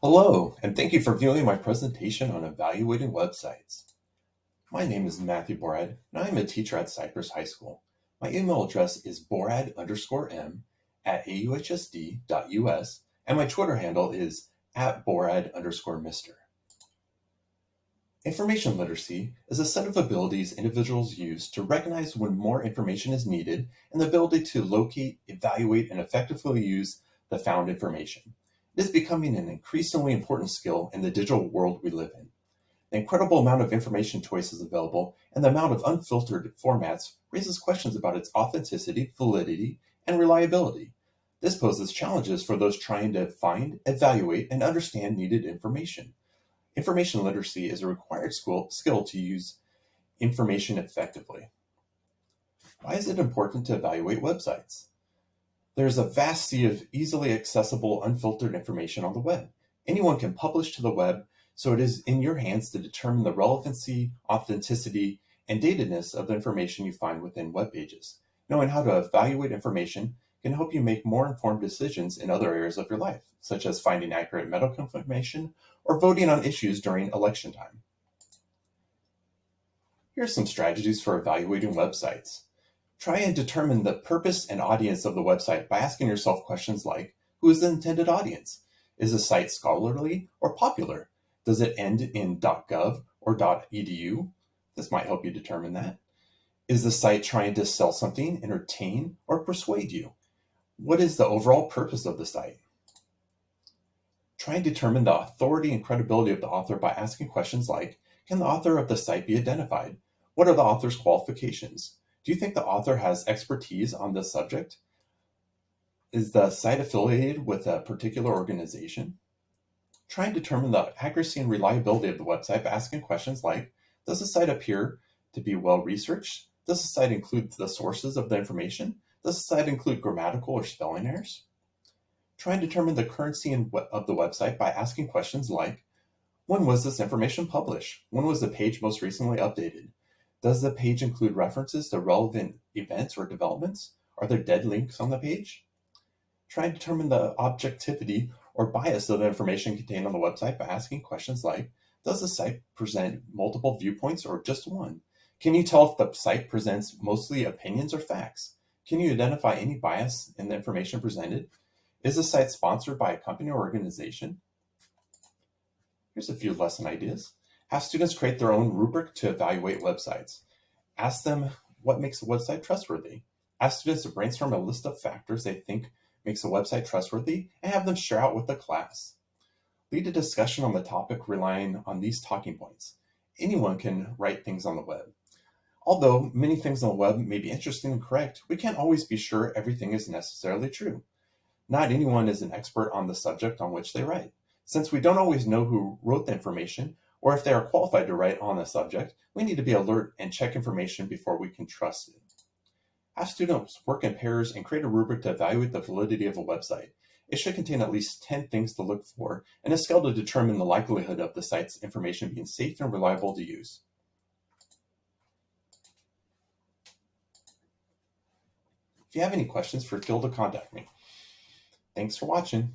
Hello, and thank you for viewing my presentation on evaluating websites. My name is Matthew Borad, and I am a teacher at Cypress High School. My email address is borad_m@auhsd.us, and my Twitter handle is @borad_mister. Information literacy is a set of abilities individuals use to recognize when more information is needed and the ability to locate, evaluate, and effectively use the found information. It is becoming an increasingly important skill in the digital world we live in. The incredible amount of information choices available and the amount of unfiltered formats raises questions about its authenticity, validity, and reliability. This poses challenges for those trying to find, evaluate, and understand needed information. Information literacy is a required skill to use information effectively. Why is it important to evaluate websites? There's a vast sea of easily accessible, unfiltered information on the web. Anyone can publish to the web, so it is in your hands to determine the relevancy, authenticity, and datedness of the information you find within web pages. Knowing how to evaluate information can help you make more informed decisions in other areas of your life, such as finding accurate medical information or voting on issues during election time. Here are some strategies for evaluating websites. Try and determine the purpose and audience of the website by asking yourself questions like, who is the intended audience? Is the site scholarly or popular? Does it end in .gov or .edu? This might help you determine that. Is the site trying to sell something, entertain, or persuade you? What is the overall purpose of the site? Try and determine the authority and credibility of the author by asking questions like, can the author of the site be identified? What are the author's qualifications? Do you think the author has expertise on this subject? Is the site affiliated with a particular organization? Try and determine the accuracy and reliability of the website by asking questions like, does the site appear to be well researched? Does the site include the sources of the information? Does the site include grammatical or spelling errors? Try and determine the currency of the website by asking questions like, when was this information published? When was the page most recently updated? Does the page include references to relevant events or developments? Are there dead links on the page? Try and determine the objectivity or bias of the information contained on the website by asking questions like, does the site present multiple viewpoints or just one? Can you tell if the site presents mostly opinions or facts? Can you identify any bias in the information presented? Is the site sponsored by a company or organization? Here's a few lesson ideas. Have students create their own rubric to evaluate websites. Ask them what makes a website trustworthy. Ask students to brainstorm a list of factors they think makes a website trustworthy and have them share out with the class. Lead a discussion on the topic relying on these talking points. Anyone can write things on the web. Although many things on the web may be interesting and correct, we can't always be sure everything is necessarily true. Not anyone is an expert on the subject on which they write. Since we don't always know who wrote the information or if they are qualified to write on the subject, we need to be alert and check information before we can trust it. Have students work in pairs and create a rubric to evaluate the validity of a website. It should contain at least 10 things to look for and a scale to determine the likelihood of the site's information being safe and reliable to use. If you have any questions, feel free to contact me. Thanks for watching.